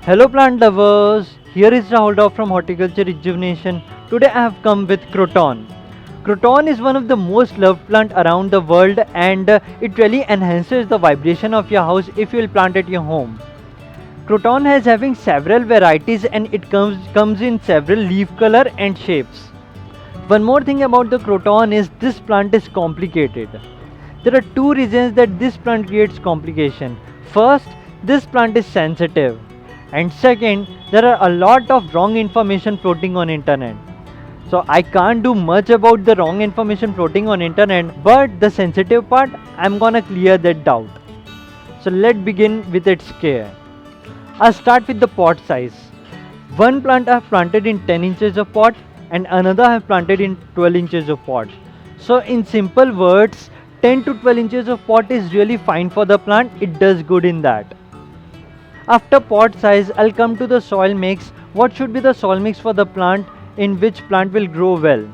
Hello plant lovers, here is Rahul from Horticulture Rejuvenation. Today I have come with Croton. Croton is one of the most loved plant around the world and it really enhances the vibration of your house if you will plant at your home. Croton has having several varieties and it comes in several leaf color and shapes. One more thing about the Croton is this plant is complicated. There are two reasons that this plant creates complication. First, this plant is sensitive, and second, there are a lot of wrong information floating on internet. So I can't do much about the wrong information floating on internet, but the sensitive part I'm gonna clear that doubt. So let's begin with its care. I'll start with the pot size. One plant I have planted in 10 inches of pot and another I have planted in 12 inches of pot. So in simple words, 10 to 12 inches of pot is really fine for the plant, it does good in that. After pot size, I'll come to the soil mix. What should be the soil mix for the plant in which plant will grow well?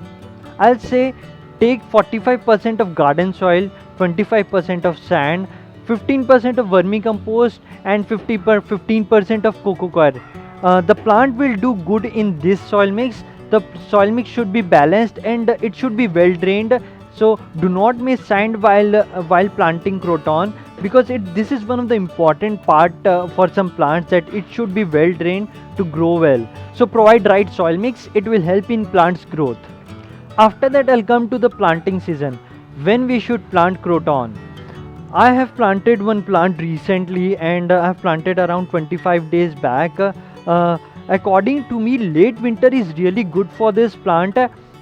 I'll say take 45% of garden soil, 25% of sand, 15% of vermicompost and 15% of coco coir. The plant will do good in this soil mix. The soil mix should be balanced and it should be well drained. So do not miss sand while planting Croton, because this is one of the important part for some plants, that it should be well drained to grow well. So provide right soil mix, it will help in plants growth. After that I'll come to the planting season, when we should plant Croton. I have planted one plant recently and I have planted around 25 days back. According to me, late winter is really good for this plant.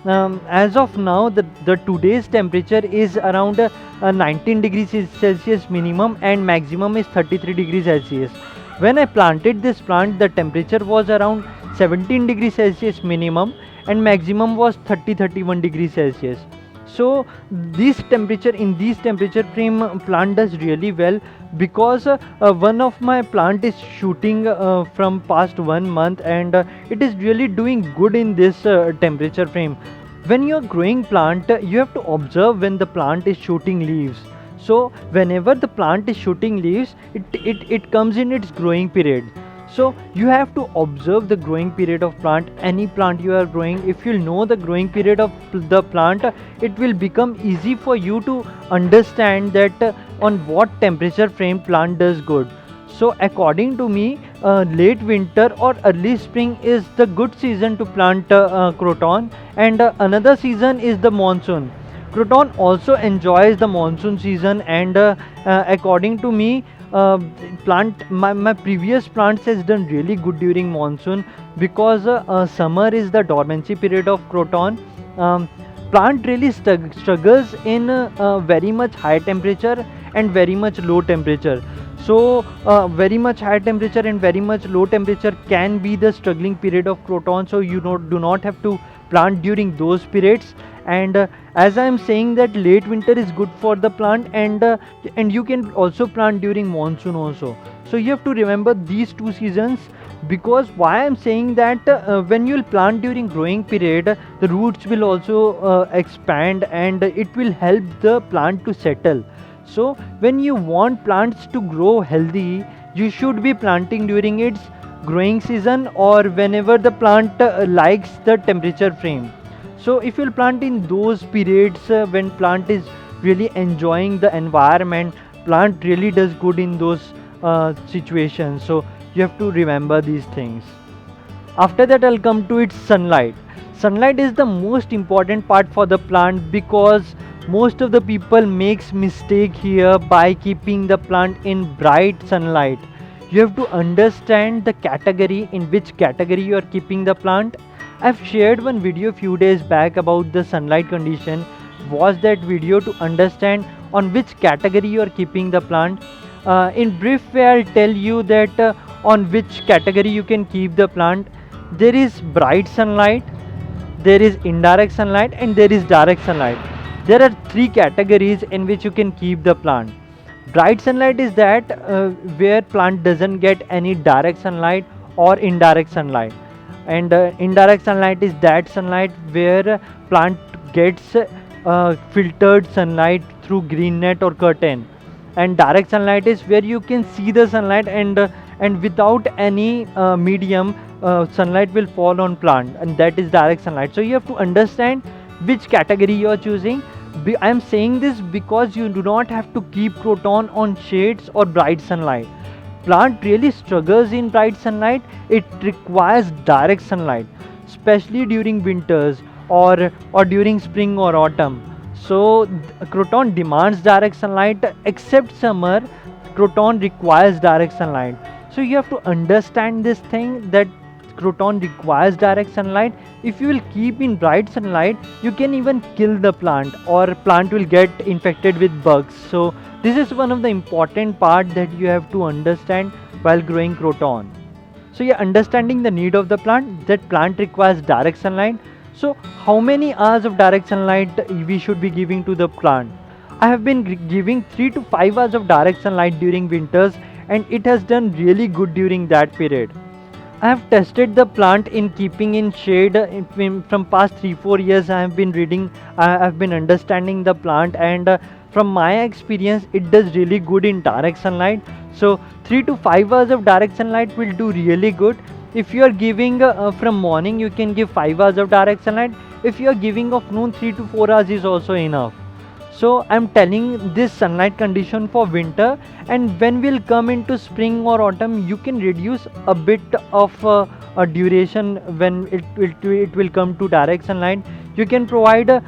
As of now, the today's temperature is around 19 degrees Celsius minimum and maximum is 33 degrees Celsius. When I planted this plant, the temperature was around 17 degrees Celsius minimum and maximum was 31 degrees Celsius. So this temperature frame plant does really well, because one of my plant is shooting from past 1 month and it is really doing good in this temperature frame. When you are growing plant, you have to observe when the plant is shooting leaves. So whenever the plant is shooting leaves, it comes in its growing period. So you have to observe the growing period of plant. Any plant you are growing, if you know the growing period of the plant, it will become easy for you to understand that on what temperature frame plant does good. So according to me, late winter or early spring is the good season to plant Croton, and another season is the monsoon. Croton also enjoys the monsoon season, and according to me, my previous plants has done really good during monsoon, because summer is the dormancy period of Croton. Plant really struggles in very much high temperature and very much low temperature. So very much high temperature and very much low temperature can be the struggling period of Croton, so you do not have to plant during those periods. And as I am saying that late winter is good for the plant, and you can also plant during monsoon also. So you have to remember these two seasons, because why I am saying that when you will plant during growing period, the roots will also expand and it will help the plant to settle. So when you want plants to grow healthy, you should be planting during its growing season or whenever the plant likes the temperature frame. So if you'll plant in those periods when plant is really enjoying the environment, plant really does good in those situations. So you have to remember these things. After that I'll come to its sunlight. Sunlight is the most important part for the plant, because most of the people makes mistake here by keeping the plant in bright sunlight. You have to understand the category, in which category you are keeping the plant. I've shared one video few days back about the sunlight condition. Watch that video to understand on which category you are keeping the plant. In brief way, I'll tell you that on which category you can keep the plant. There is bright sunlight, there is indirect sunlight, and there is direct sunlight. There are three categories in which you can keep the plant. Bright sunlight is that where plant doesn't get any direct sunlight or indirect sunlight, and indirect sunlight is that sunlight where plant gets filtered sunlight through green net or curtain, and direct sunlight is where you can see the sunlight, and without any medium, sunlight will fall on plant, and that is direct sunlight. So you have to understand which category you are choosing. I am saying this because you do not have to keep Croton on shades or bright sunlight. Plant really struggles in bright sunlight. It requires direct sunlight, especially during winters or during spring or autumn. So Croton demands direct sunlight. Except summer, Croton requires direct sunlight. So you have to understand this thing, that Croton requires direct sunlight. If you will keep in bright sunlight, you can even kill the plant, or plant will get infected with bugs. So this is one of the important part that you have to understand while growing Croton. So yeah, understanding the need of the plant, that plant requires direct sunlight. So how many hours of direct sunlight we should be giving to the plant? I have been giving 3 to 5 hours of direct sunlight during winters, and it has done really good during that period. I have tested the plant in keeping in shade from past 3-4 years. I have been reading, I have been understanding the plant, and from my experience it does really good in direct sunlight. So 3 to 5 hours of direct sunlight will do really good. If you are giving from morning, you can give 5 hours of direct sunlight. If you are giving of noon, 3 to 4 hours is also enough. So I'm telling this sunlight condition for winter, and when we'll come into spring or autumn, you can reduce a bit of a duration when it will come to direct sunlight. You can provide 2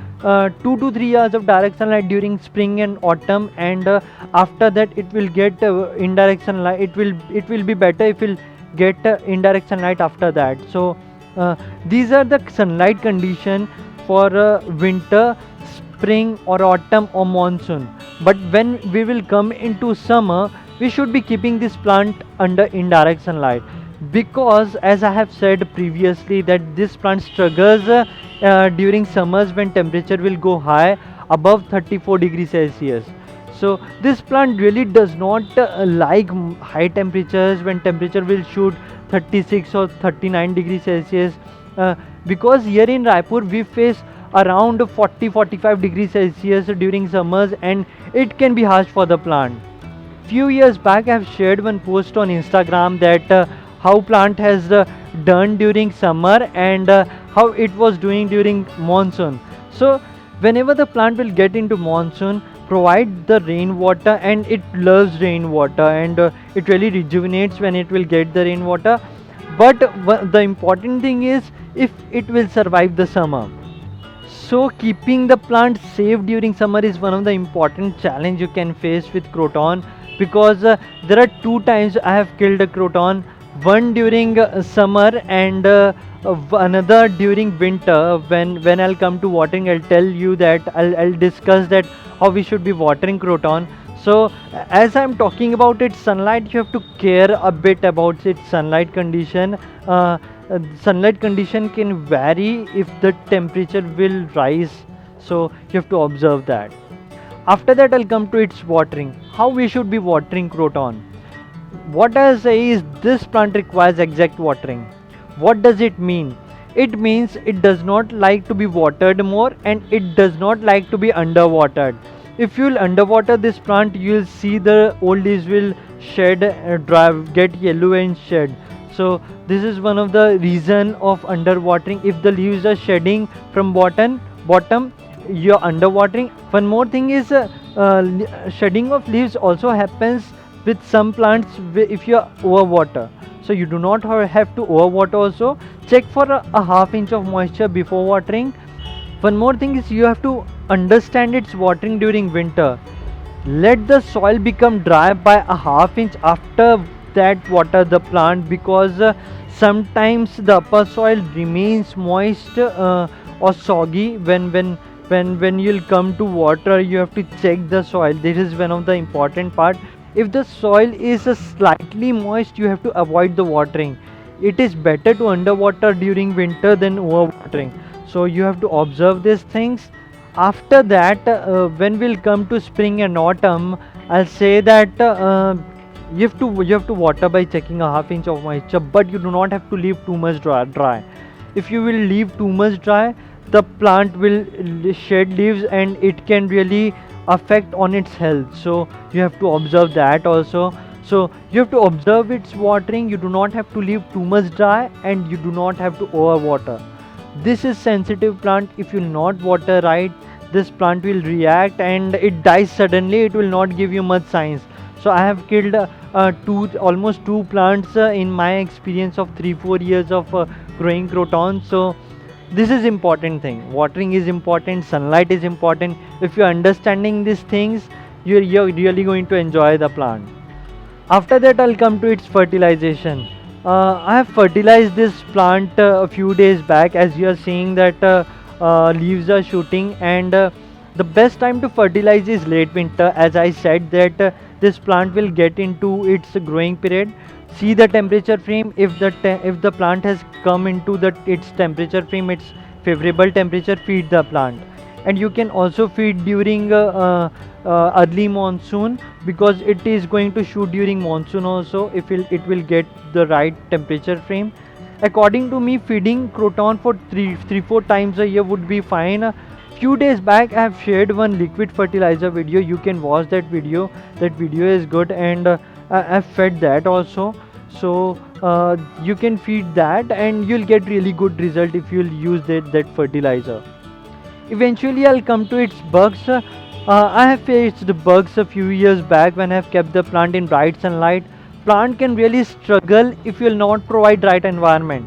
to 3 hours of direct sunlight during spring and autumn, and after that it will get indirect sunlight. It will be better if you'll get indirect sunlight after that. So these are the sunlight condition for winter, spring or autumn or monsoon. But when we will come into summer, we should be keeping this plant under indirect sunlight, because as I have said previously that this plant struggles during summers when temperature will go high above 34 degrees Celsius. So this plant really does not like high temperatures when temperature will shoot 36 or 39 degrees Celsius, because here in Raipur we face around 40-45 degrees Celsius during summers, and it can be harsh for the plant. Few years back I have shared one post on Instagram that how plant has done during summer, and how it was doing during monsoon. So whenever the plant will get into monsoon, provide the rainwater, and it loves rainwater, and it really rejuvenates when it will get the rainwater. But the important thing is if it will survive the summer. So keeping the plant safe during summer is one of the important challenge you can face with Croton, because there are 2 times I have killed a Croton, one during summer and another during winter. When I'll come to watering, I'll tell you that I'll discuss that how we should be watering Croton. So as I'm talking about its sunlight, you have to care a bit about its sunlight condition. Sunlight condition can vary if the temperature will rise, so you have to observe that. After that I'll come to its watering, how we should be watering Croton. What I say is this plant requires exact watering. What does it mean? It means it does not like to be watered more, and it does not like to be underwatered. If you will underwater this plant, you will see the old leaves will shed, dry, get yellow and shed. So this is one of the reason of underwatering. If the leaves are shedding from bottom, you're underwatering. One more thing is shedding of leaves also happens with some plants if you overwater. So you do not have to overwater also. Check for a half inch of moisture before watering. One more thing is you have to understand its watering during winter. Let the soil become dry by a half inch after that water the plant, because sometimes the upper soil remains moist or soggy. When you'll come to water, you have to check the soil. This is one of the important part. If the soil is slightly moist, you have to avoid the watering. It is better to underwater during winter than overwatering. So you have to observe these things. After that, when we'll come to spring and autumn, I'll say that you have to water by checking a half inch of moisture, but you do not have to leave too much dry. If you will leave too much dry, the plant will shed leaves and it can really affect on its health. So you have to observe that also. So you have to observe its watering. You do not have to leave too much dry, and you do not have to overwater. This is sensitive plant. If you not water right, this plant will react and it dies suddenly. It will not give you much signs. So I have killed almost two plants in my experience of 3-4 years of growing croton. So this is important thing. Watering is important, sunlight is important. If you're understanding these things, you're really going to enjoy the plant. After that, I'll come to its fertilization. I have fertilized this plant a few days back. As you are seeing that leaves are shooting, and the best time to fertilize is late winter. As I said that this plant will get into its growing period. See the temperature frame. If the plant has come into its temperature frame, its favorable temperature, feed the plant. And you can also feed during early monsoon, because it is going to shoot during monsoon also. If it will get the right temperature frame. According to me, feeding croton for 3-4 times a year would be fine. A few days back I have shared one liquid fertilizer video. You can watch that video. That video is good, and I've fed that also. So you can feed that and you'll get really good result if you'll use that fertilizer. Eventually I'll come to its bugs. I have faced the bugs a few years back when I have kept the plant in bright sunlight. Plant can really struggle if you'll not provide right environment.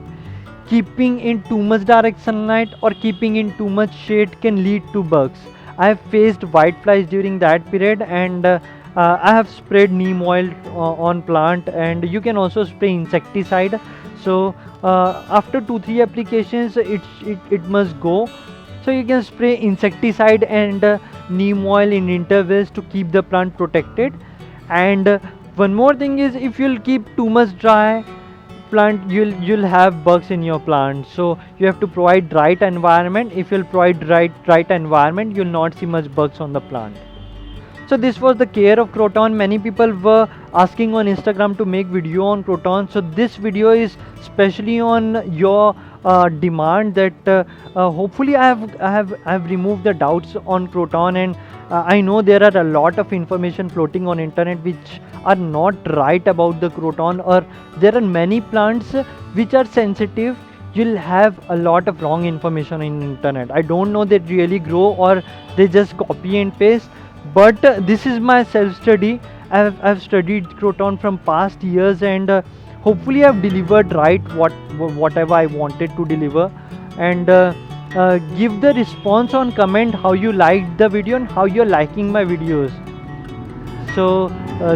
Keeping in too much direct sunlight or keeping in too much shade can lead to bugs. I have faced whiteflies during that period, and I have sprayed neem oil on plant, and you can also spray insecticide. So after 2-3 applications it must go. So you can spray insecticide and neem oil in intervals to keep the plant protected. And one more thing is, if you'll keep too much dry plant, you'll have bugs in your plant. So you have to provide right environment. If you'll provide right environment, you'll not see much bugs on the plant. So this was the care of croton. Many people were asking on Instagram to make video on croton. So this video is specially on your demand, that hopefully I have removed the doubts on croton. And I know there are a lot of information floating on internet which are not right about the croton, or there are many plants which are sensitive. You'll have a lot of wrong information in internet. I don't know they really grow or they just copy and paste. But this is my self study. I've studied croton from past years, and hopefully I've delivered right whatever I wanted to deliver. And give the response on comment how you liked the video and how you're liking my videos. So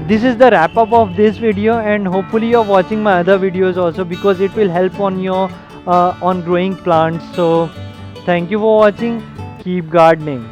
this is the wrap up of this video, and hopefully you're watching my other videos also, because it will help on your on growing plants. So thank you for watching. Keep gardening.